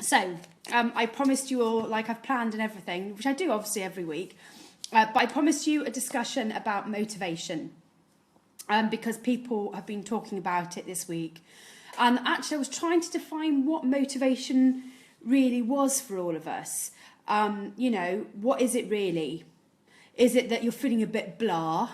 So I promised you all, like I've planned and everything, which I do obviously every week, but I promised you a discussion about motivation because people have been talking about it this week. And actually I was trying to define what motivation really was for all of us. What is it really? Is it that you're feeling a bit blah?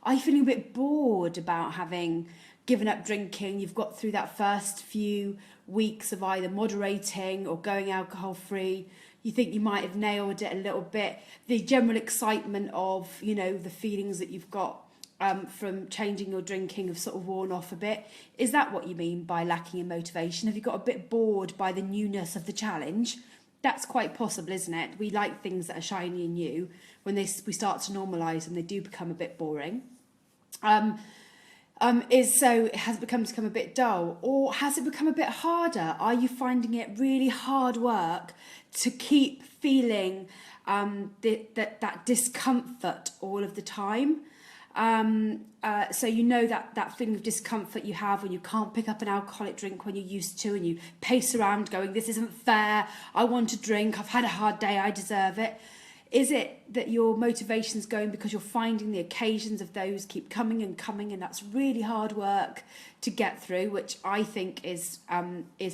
Are you feeling a bit bored about having given up drinking? You've got through that first few weeks of either moderating or going alcohol free. You think you might have nailed it a little bit. The general excitement of, the feelings that you've got from changing your drinking have sort of worn off a bit. Is that what you mean by lacking in motivation? Have you got a bit bored by the newness of the challenge? That's quite possible, isn't it? We like things that are shiny and new. When we start to normalise them, they do become a bit boring. Has it become a bit dull, or has it become a bit harder? Are you finding it really hard work to keep feeling that discomfort all of the time? So that feeling of discomfort you have when you can't pick up an alcoholic drink when you used to, and you pace around going, this isn't fair, I want a drink, I've had a hard day, I deserve it. Is it that your motivation's going because you're finding the occasions of those keep coming, and that's really hard work to get through, which I think is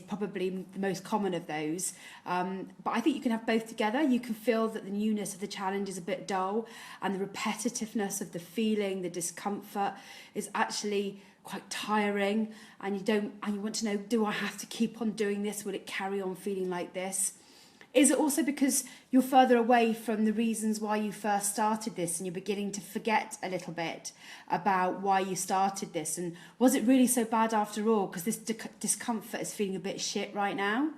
probably the most common of those. But I think you can have both together. You can feel that the newness of the challenge is a bit dull, and the repetitiveness of the feeling, the discomfort, is actually quite tiring, and you want to know, do I have to keep on doing this? Will it carry on feeling like this? Is it also because you're further away from the reasons why you first started this, and you're beginning to forget a little bit about why you started this? And was it really so bad after all? Because this discomfort is feeling a bit shit right now.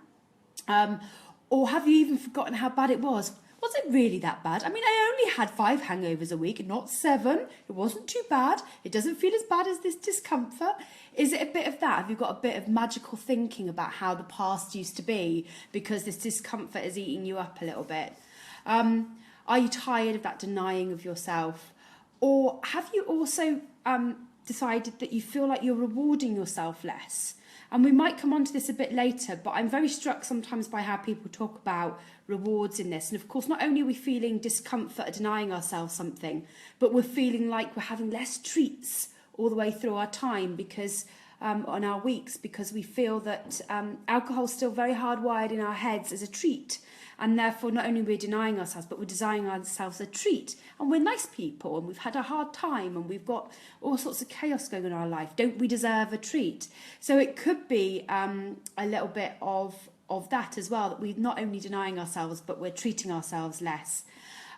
Or have you even forgotten how bad it was? Was it really that bad? I mean, I only had 5 hangovers a week, not 7. It wasn't too bad. It doesn't feel as bad as this discomfort. Is it a bit of that? Have you got a bit of magical thinking about how the past used to be because this discomfort is eating you up a little bit? Are you tired of that denying of yourself? Or have you also decided that you feel like you're rewarding yourself less? And we might come on to this a bit later, but I'm very struck sometimes by how people talk about rewards in this. And of course, not only are we feeling discomfort at denying ourselves something, but we're feeling like we're having less treats all the way through our time because on our weeks, because we feel that alcohol's still very hardwired in our heads as a treat. And therefore, not only are we denying ourselves, but we're denying ourselves a treat. And we're nice people, and we've had a hard time, and we've got all sorts of chaos going on in our life. Don't we deserve a treat? So it could be a little bit of that as well, that we're not only denying ourselves, but we're treating ourselves less.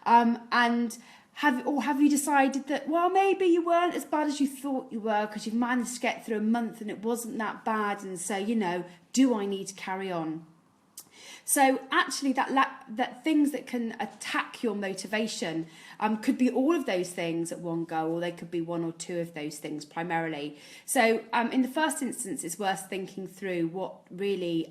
And have you decided that, well, maybe you weren't as bad as you thought you were because you've managed to get through a month and it wasn't that bad, and so, do I need to carry on? So actually that things that can attack your motivation could be all of those things at one go, or they could be one or two of those things primarily. So in the first instance, it's worth thinking through what really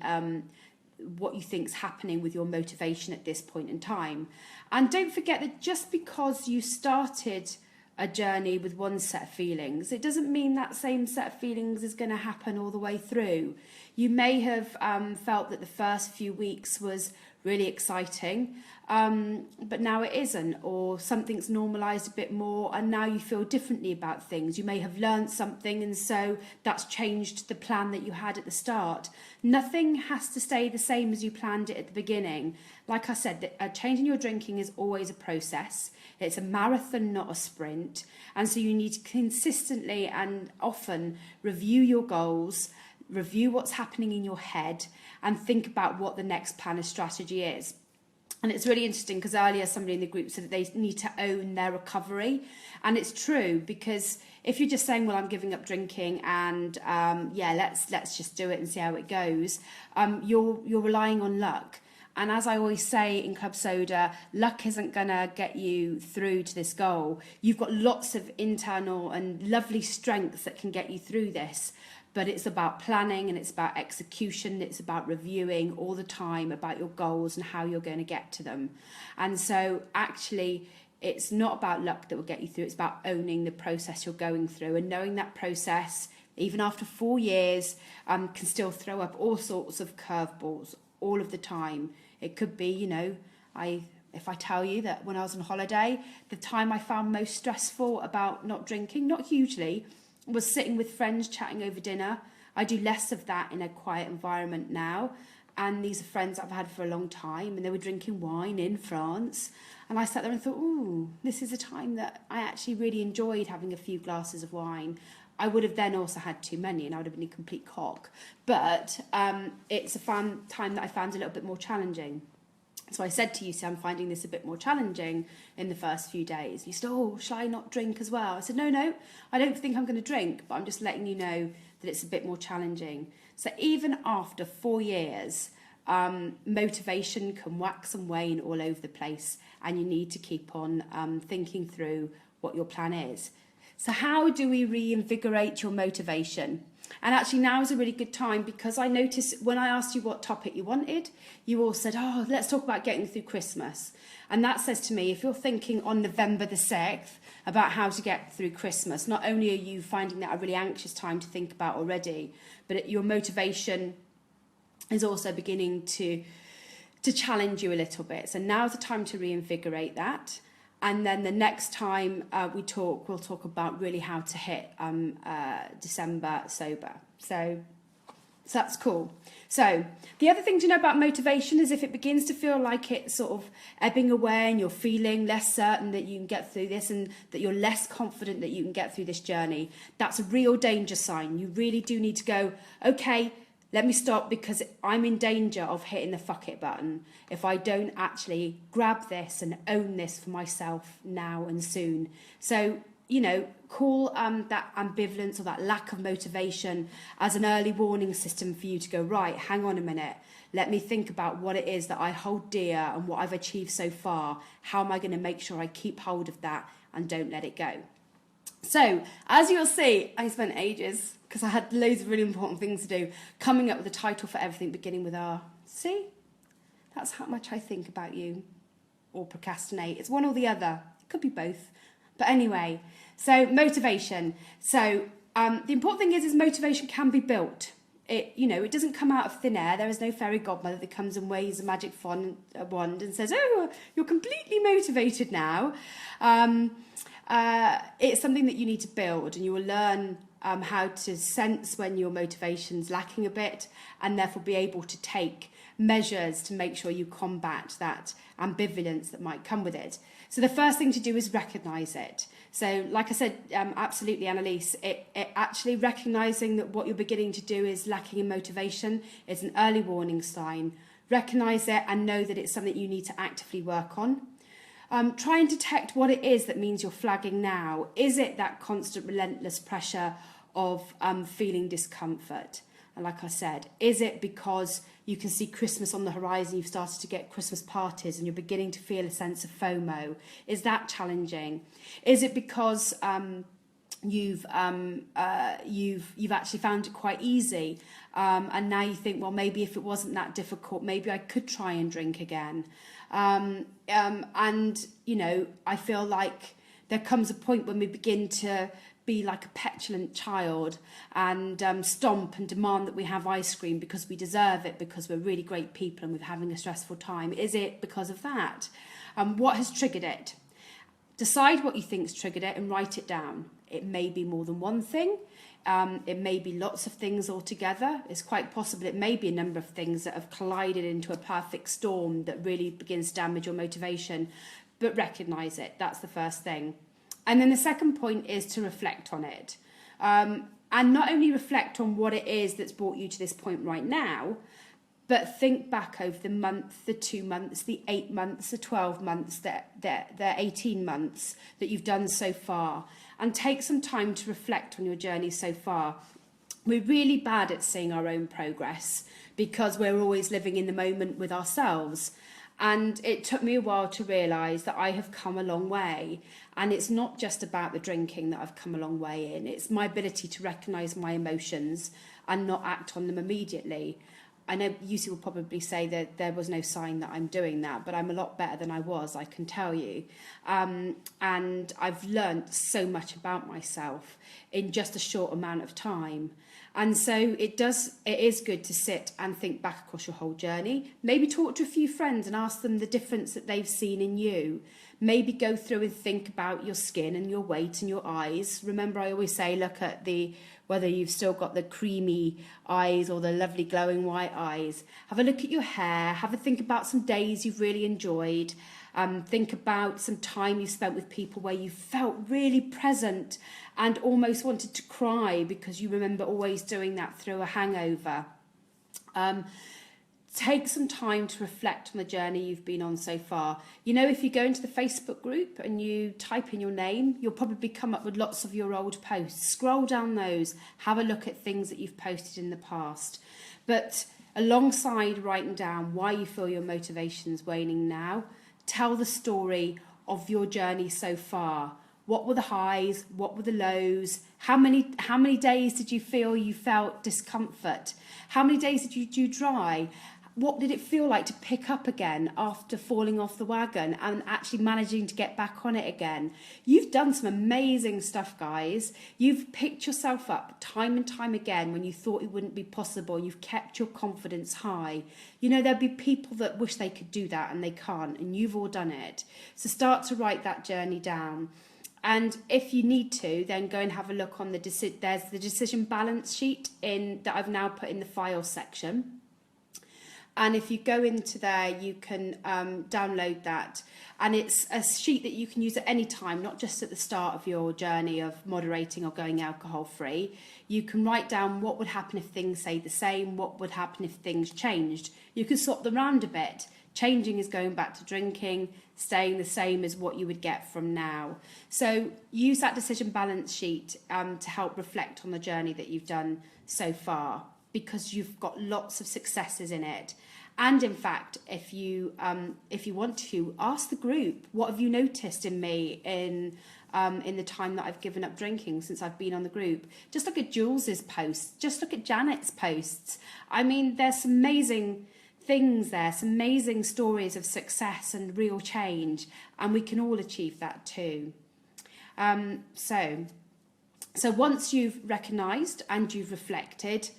what you think's happening with your motivation at this point in time. And don't forget that just because you started a journey with one set of feelings, it doesn't mean that same set of feelings is going to happen all the way through. You may have felt that the first few weeks was really exciting, but now it isn't, or something's normalised a bit more and now you feel differently about things. You may have learned something, and so that's changed the plan that you had at the start. Nothing has to stay the same as you planned it at the beginning. Like I said, changing your drinking is always a process. It's a marathon, not a sprint. And so you need to consistently and often review your goals, review what's happening in your head, and think about what the next plan of strategy is. And it's really interesting because earlier somebody in the group said that they need to own their recovery. And it's true, because if you're just saying, well, I'm giving up drinking and let's just do it and see how it goes, you're relying on luck. And as I always say in Club Soda, luck isn't going to get you through to this goal. You've got lots of internal and lovely strengths that can get you through this. But it's about planning, and it's about execution. It's about reviewing all the time about your goals and how you're going to get to them. And so actually, it's not about luck that will get you through. It's about owning the process you're going through, and knowing that process, even after 4 years, can still throw up all sorts of curveballs. all of the time. It could be, you know, if I tell you that when I was on holiday, the time I found most stressful about not drinking, not hugely, was sitting with friends chatting over dinner. I do less of that in a quiet environment now. And these are friends I've had for a long time, and they were drinking wine in France. And I sat there and thought, ooh, this is a time that I actually really enjoyed having a few glasses of wine. I would have then also had too many and I would have been a complete cock. But it's a fun time that I found a little bit more challenging. So I said to you, I'm finding this a bit more challenging in the first few days. You said, oh, shall I not drink as well? I said, no, I don't think I'm going to drink, but I'm just letting you know that it's a bit more challenging. So even after 4 years, motivation can wax and wane all over the place, and you need to keep on thinking through what your plan is. So how do we reinvigorate your motivation? And actually now is a really good time, because I noticed when I asked you what topic you wanted, you all said, oh, let's talk about getting through Christmas. And that says to me, if you're thinking on November the 6th about how to get through Christmas, not only are you finding that a really anxious time to think about already, but your motivation is also beginning to challenge you a little bit. So now's the time to reinvigorate that. And then the next time we'll talk about really how to hit December sober. So that's cool. So the other thing to know about motivation is if it begins to feel like it's sort of ebbing away and you're feeling less certain that you can get through this and that you're less confident that you can get through this journey, that's a real danger sign. You really do need to go, okay, let me stop, because I'm in danger of hitting the fuck it button if I don't actually grab this and own this for myself now and soon. So, you know, call that ambivalence or that lack of motivation as an early warning system for you to go, right, hang on a minute. Let me think about what it is that I hold dear and what I've achieved so far. How am I going to make sure I keep hold of that and don't let it go? So, as you'll see, I spent ages, because I had loads of really important things to do, coming up with a title for everything beginning with R. See? That's how much I think about you, or procrastinate. It's one or the other. It could be both. But anyway, so motivation. So the important thing is motivation can be built. It doesn't come out of thin air. There is no fairy godmother that comes and waves a magic wand and says, oh, you're completely motivated now. It's something that you need to build, and you will learn how to sense when your motivation's lacking a bit, and therefore be able to take measures to make sure you combat that ambivalence that might come with it. So the first thing to do is recognise it. So like I said, absolutely, Annalise, it actually recognising that what you're beginning to do is lacking in motivation is an early warning sign. Recognise it and know that it's something you need to actively work on. Try and detect what it is that means you're flagging now. Is it that constant relentless pressure of feeling discomfort? And like I said, is it because you can see Christmas on the horizon, you've started to get Christmas parties and you're beginning to feel a sense of FOMO? Is that challenging? Is it because you've actually found it quite easy, and now you think, well, maybe if it wasn't that difficult, maybe I could try and drink again? And I feel like there comes a point when we begin to be like a petulant child and stomp and demand that we have ice cream because we deserve it, because we're really great people and we're having a stressful time. Is it because of that? What has triggered it? Decide what you think's triggered it and write it down. It may be more than one thing. It may be lots of things altogether. It's quite possible it may be a number of things that have collided into a perfect storm that really begins to damage your motivation. But recognise it. That's the first thing. And then the second point is to reflect on it. And not only reflect on what it is that's brought you to this point right now, but think back over the month, the 2 months, the 8 months, the 12 months, the 18 months that you've done so far, and take some time to reflect on your journey so far. We're really bad at seeing our own progress because we're always living in the moment with ourselves. And it took me a while to realise that I have come a long way. And it's not just about the drinking that I've come a long way in. It's my ability to recognise my emotions and not act on them immediately. I know Lucy will probably say that there was no sign that I'm doing that, but I'm a lot better than I was, I can tell you. And I've learnt so much about myself in just a short amount of time. And so it is good to sit and think back across your whole journey. Maybe talk to a few friends and ask them the difference that they've seen in you. Maybe go through and think about your skin and your weight and your eyes. Remember, I always say, look at whether you've still got the creamy eyes or the lovely glowing white eyes. Have a look at your hair. Have a think about some days you've really enjoyed. Think about some time you spent with people where you felt really present and almost wanted to cry because you remember always doing that through a hangover. Take some time to reflect on the journey you've been on so far. You know, if you go into the Facebook group and you type in your name, you'll probably come up with lots of your old posts. Scroll down those, have a look at things that you've posted in the past. But alongside writing down why you feel your motivation's waning now, tell the story of your journey so far. What were the highs? What were the lows? How many days did you feel you felt discomfort? How many days did you do dry? What did it feel like to pick up again after falling off the wagon and actually managing to get back on it again? You've done some amazing stuff, guys. You've picked yourself up time and time again when you thought it wouldn't be possible. You've kept your confidence high. You know, there'll be people that wish they could do that and they can't, and you've all done it. So start to write that journey down. And if you need to, then go and have a look on there's the decision balance sheet that I've now put in the files section. And if you go into there, you can download that. And it's a sheet that you can use at any time, not just at the start of your journey of moderating or going alcohol free. You can write down what would happen if things stayed the same, what would happen if things changed. You can swap them around a bit. Changing is going back to drinking, staying the same as what you would get from now. So use that decision balance sheet to help reflect on the journey that you've done so far, because you've got lots of successes in it. And in fact, if you want to, ask the group, what have you noticed in me in the time that I've given up drinking since I've been on the group? Just look at Jules's posts. Just look at Janet's posts. I mean, there's some amazing things there, some amazing stories of success and real change, and we can all achieve that too. So once you've recognised and you've reflected,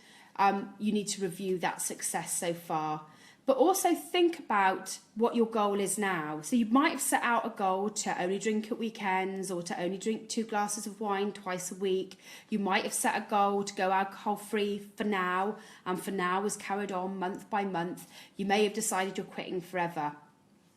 you need to review that success so far. But also think about what your goal is now. So you might have set out a goal to only drink at weekends or to only drink 2 glasses of wine twice a week. You might have set a goal to go alcohol free for now, and for now was carried on month by month. You may have decided you're quitting forever.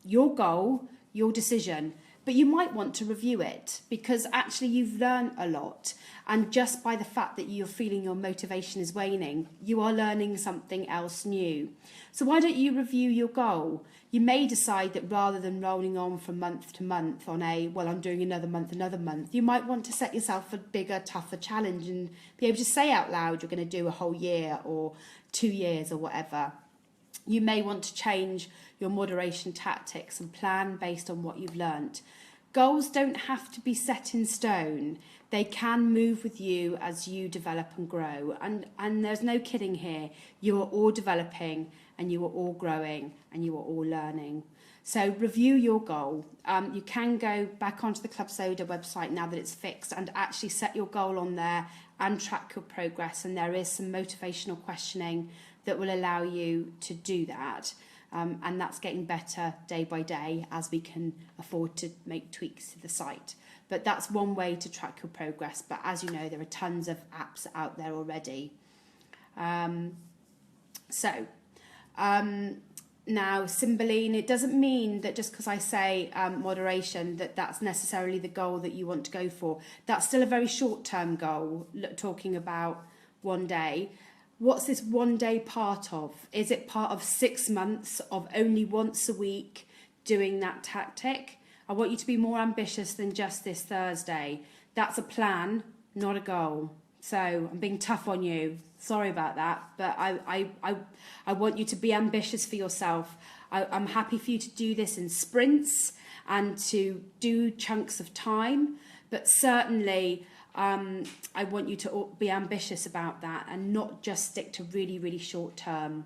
Your goal, your decision. But you might want to review it because actually you've learned a lot. And just by the fact that you're feeling your motivation is waning, you are learning something else new. So why don't you review your goal? You may decide that rather than rolling on from month to month on I'm doing another month, you might want to set yourself a bigger, tougher challenge and be able to say out loud you're going to do a whole year or 2 years or whatever. You may want to change your moderation tactics and plan based on what you've learnt. Goals don't have to be set in stone. They can move with you as you develop and grow. And there's no kidding here. You are all developing and you are all growing and you are all learning. So review your goal. You can go back onto the Club Soda website now that it's fixed and actually set your goal on there and track your progress. And there is some motivational questioning that will allow you to do that. And that's getting better day by day as we can afford to make tweaks to the site. But that's one way to track your progress. But as you know, there are tons of apps out there already. Now, Cymbeline, it doesn't mean that just because I say moderation, that's necessarily the goal that you want to go for. That's still a very short-term goal, talking about one day. What's this one day part of? Is it part of 6 months of only once a week doing that tactic? I want you to be more ambitious than just this Thursday. That's a plan, not a goal. So I'm being tough on you. Sorry about that. But I want you to be ambitious for yourself. I'm happy for you to do this in sprints and to do chunks of time. But certainly I want you to be ambitious about that and not just stick to really, really short term.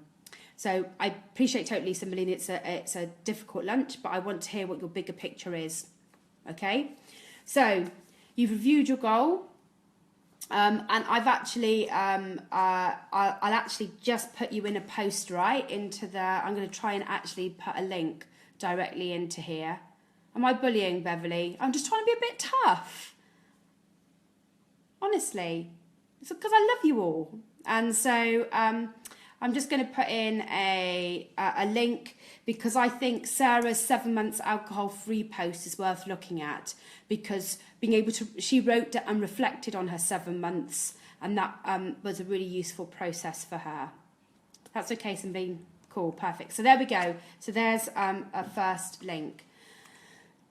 So I appreciate totally, Cymbeline, it's a difficult lunch, but I want to hear what your bigger picture is. Okay? So you've reviewed your goal. And I've actually, I'll actually just put you in a post right into the, I'm going to try and actually put a link directly into here. Am I bullying, Beverly? I'm just trying to be a bit tough. Honestly. It's because I love you all. And so I'm just going to put in a link, because I think Sarah's 7 months alcohol-free post is worth looking at, because being able to, she wrote and reflected on her 7 months, and that was a really useful process for her. That's okay, Sunbeam. Cool, perfect. So there we go. So there's a first link.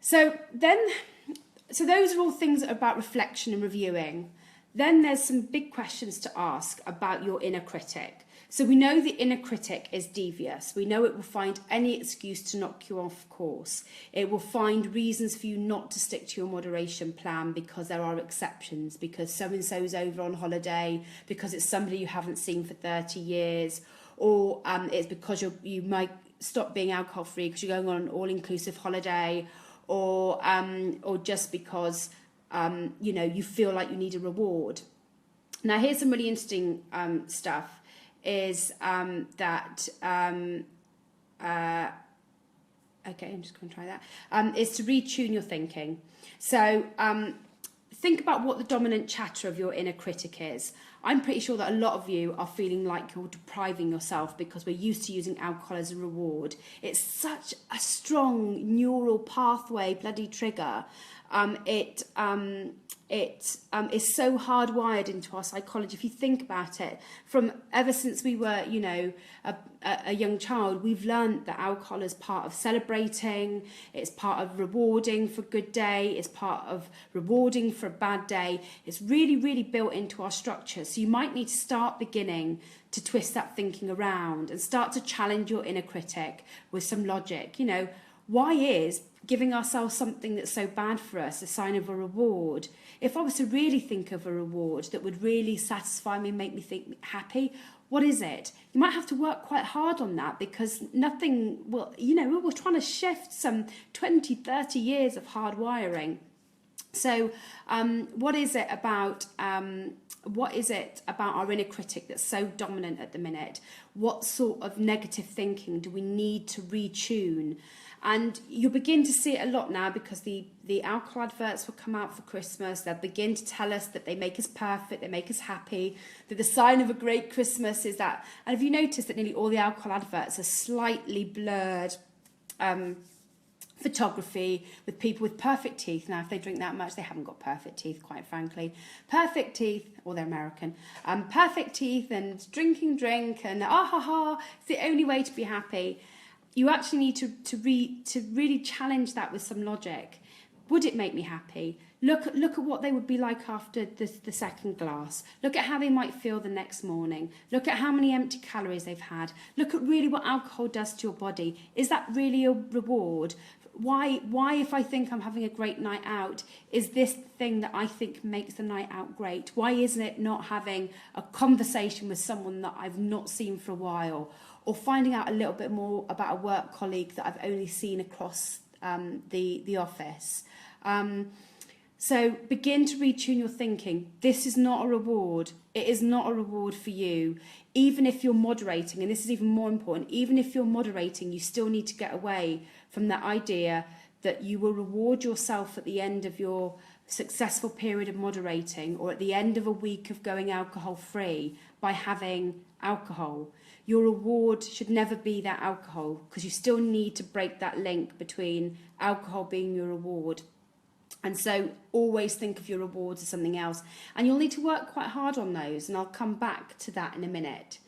So those are all things about reflection and reviewing. Then there's some big questions to ask about your inner critic. So we know the inner critic is devious. We know it will find any excuse to knock you off course. It will find reasons for you not to stick to your moderation plan because there are exceptions, because so-and-so's over on holiday, because it's somebody you haven't seen for 30 years, or it's because you might stop being alcohol-free because you're going on an all-inclusive holiday, or just because you feel like you need a reward. Now, here's some really interesting stuff. Is that okay, I'm just going to try that, is to retune your thinking. So think about what the dominant chatter of your inner critic is. I'm pretty sure that a lot of you are feeling like you're depriving yourself because we're used to using alcohol as a reward. It's such a strong neural pathway bloody trigger. It is so hardwired into our psychology. If you think about it, from ever since we were, a young child, we've learned that alcohol is part of celebrating, it's part of rewarding for a good day, it's part of rewarding for a bad day. It's really, really built into our structure. So you might need to start beginning to twist that thinking around and start to challenge your inner critic with some logic. Why is giving ourselves something that's so bad for us a sign of a reward? If I was to really think of a reward that would really satisfy me, make me think happy, what is it? You might have to work quite hard on that, because nothing will, we're trying to shift some 20, 30 years of hard wiring. So what is it about our inner critic that's so dominant at the minute? What sort of negative thinking do we need to retune? And you'll begin to see it a lot now, because the alcohol adverts will come out for Christmas. They'll begin to tell us that they make us perfect, they make us happy, that the sign of a great Christmas is that. And have you noticed that nearly all the alcohol adverts are slightly blurred photography with people with perfect teeth? Now, if they drink that much, they haven't got perfect teeth, quite frankly. Perfect teeth, or they're American. Perfect teeth and drinking drink and it's the only way to be happy. You actually need to really challenge that with some logic. Would it make me happy? Look at what they would be like after the second glass. Look at how they might feel the next morning. Look at how many empty calories they've had. Look at really what alcohol does to your body. Is that really a reward? Why, if I think I'm having a great night out, is this the thing that I think makes the night out great? Why isn't it not having a conversation with someone that I've not seen for a while? Or finding out a little bit more about a work colleague that I've only seen across the office. So begin to retune your thinking. This is not a reward. It is not a reward for you. Even if you're moderating, and this is even more important, even if you're moderating, you still need to get away from that idea that you will reward yourself at the end of your successful period of moderating, or at the end of a week of going alcohol free, by having alcohol. Your reward should never be that alcohol, because you still need to break that link between alcohol being your reward. And so always think of your rewards as something else. And you'll need to work quite hard on those, and I'll come back to that in a minute.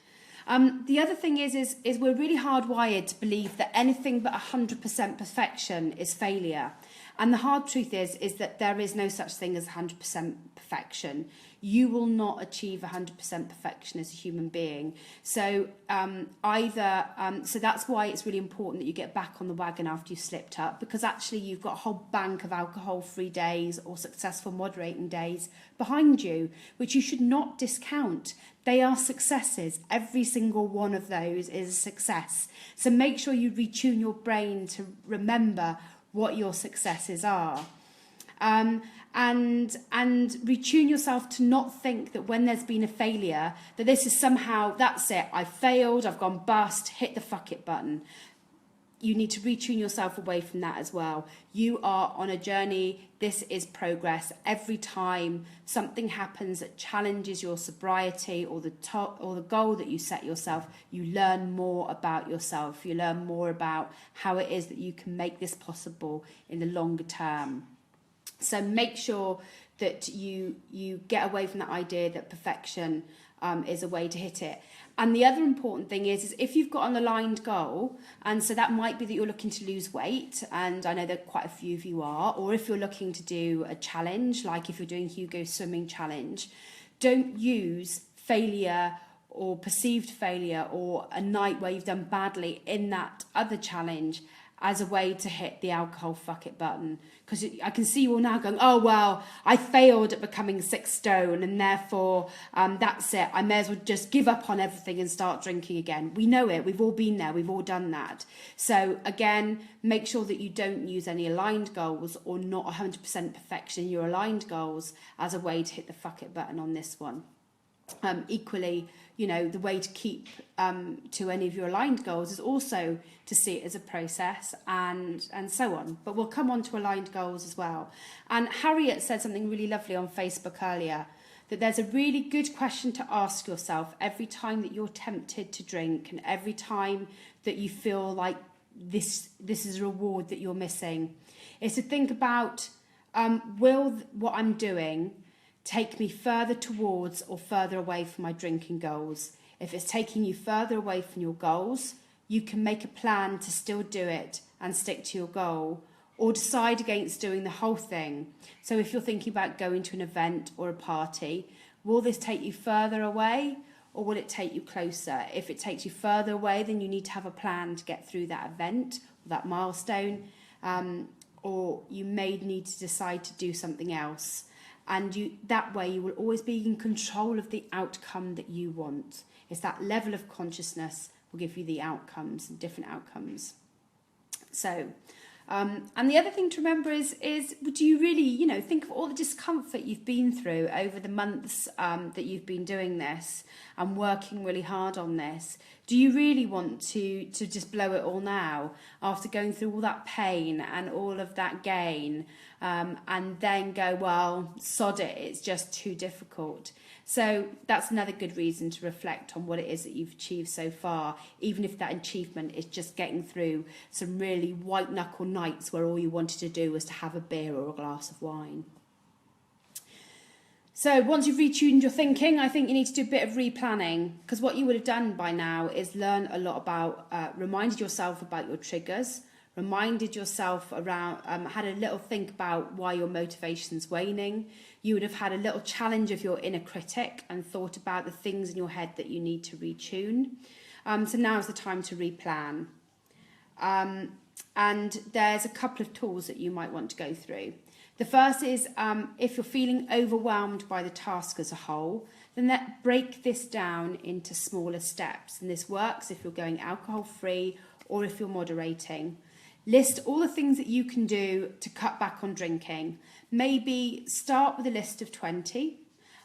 The other thing is we're really hardwired to believe that anything but 100% perfection is failure. And the hard truth is that there is no such thing as 100% perfection. You will not achieve 100% perfection as a human being. So so that's why it's really important that you get back on the wagon after you've slipped up, because actually you've got a whole bank of alcohol-free days or successful moderating days behind you, which you should not discount. They are successes. Every single one of those is a success. So make sure you retune your brain to remember what your successes are. and retune yourself to not think that when there's been a failure, that this is somehow, that's it, I failed, I've gone bust, hit the fuck it button. You need to retune yourself away from that as well. You are on a journey. This is progress. Every time something happens that challenges your sobriety or the goal that you set yourself, you learn more about yourself. You learn more about how it is that you can make this possible in the longer term. So make sure that you get away from that idea that perfection is a way to hit it. And the other important thing is if you've got an aligned goal, and so that might be that you're looking to lose weight, and I know that quite a few of you are, or if you're looking to do a challenge, like if you're doing Hugo's swimming challenge, don't use failure or perceived failure or a night where you've done badly in that other challenge as a way to hit the alcohol fuck it button. Because I can see you all now going, oh, well, I failed at becoming 6 stone and therefore that's it. I may as well just give up on everything and start drinking again. We know it. We've all been there. We've all done that. So again, make sure that you don't use any aligned goals or not 100% perfection in your aligned goals as a way to hit the fuck it button on this one. Equally, you know, the way to keep to any of your aligned goals is also to see it as a process and so on. But we'll come on to aligned goals as well. And Harriet said something really lovely on Facebook earlier, that there's a really good question to ask yourself every time that you're tempted to drink and every time that you feel like this is a reward that you're missing, is to think about, will what I'm doing take me further towards or further away from my drinking goals? If it's taking you further away from your goals, you can make a plan to still do it and stick to your goal, or decide against doing the whole thing. So if you're thinking about going to an event or a party, will this take you further away or will it take you closer? If it takes you further away, then you need to have a plan to get through that event or that milestone, or you may need to decide to do something else. And that way you will always be in control of the outcome that you want. It's that level of consciousness will give you the outcomes and different outcomes. So, and the other thing to remember is do you really, you know, think of all the discomfort you've been through over the months that you've been doing this and working really hard on this. Do you really want to just blow it all now after going through all that pain and all of that gain, and then go, well, sod it, it's just too difficult? So that's another good reason to reflect on what it is that you've achieved so far, even if that achievement is just getting through some really white knuckle nights where all you wanted to do was to have a beer or a glass of wine. So once you've retuned your thinking, I think you need to do a bit of replanning, because what you would have done by now is learn a lot about, reminded yourself about your triggers, reminded yourself around, had a little think about why your motivation's waning. You would have had a little challenge of your inner critic and thought about the things in your head that you need to retune. So now's the time to replan. And there's a couple of tools that you might want to go through. The first is if you're feeling overwhelmed by the task as a whole, then break this down into smaller steps. And this works if you're going alcohol free or if you're moderating. List all the things that you can do to cut back on drinking. Maybe start with a list of 20.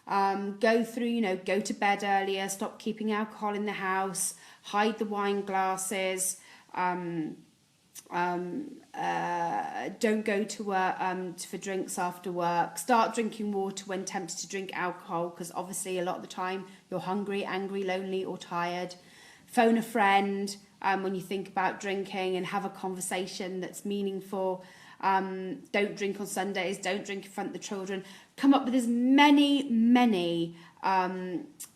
Go through, you know, go to bed earlier, stop keeping alcohol in the house, hide the wine glasses, don't go to work for drinks after work. Start drinking water when tempted to drink alcohol, because obviously a lot of the time you're hungry, angry, lonely or tired. Phone a friend when you think about drinking and have a conversation that's meaningful. Don't drink on Sundays, don't drink in front of the children. Come up with as many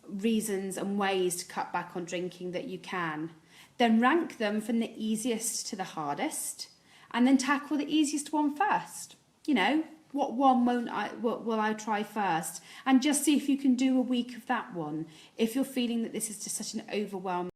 reasons and ways to cut back on drinking that you can. Then rank them from the easiest to the hardest, and then tackle the easiest one first. You know, what one will I try first? And just see if you can do a week of that one. If you're feeling that this is just such an overwhelming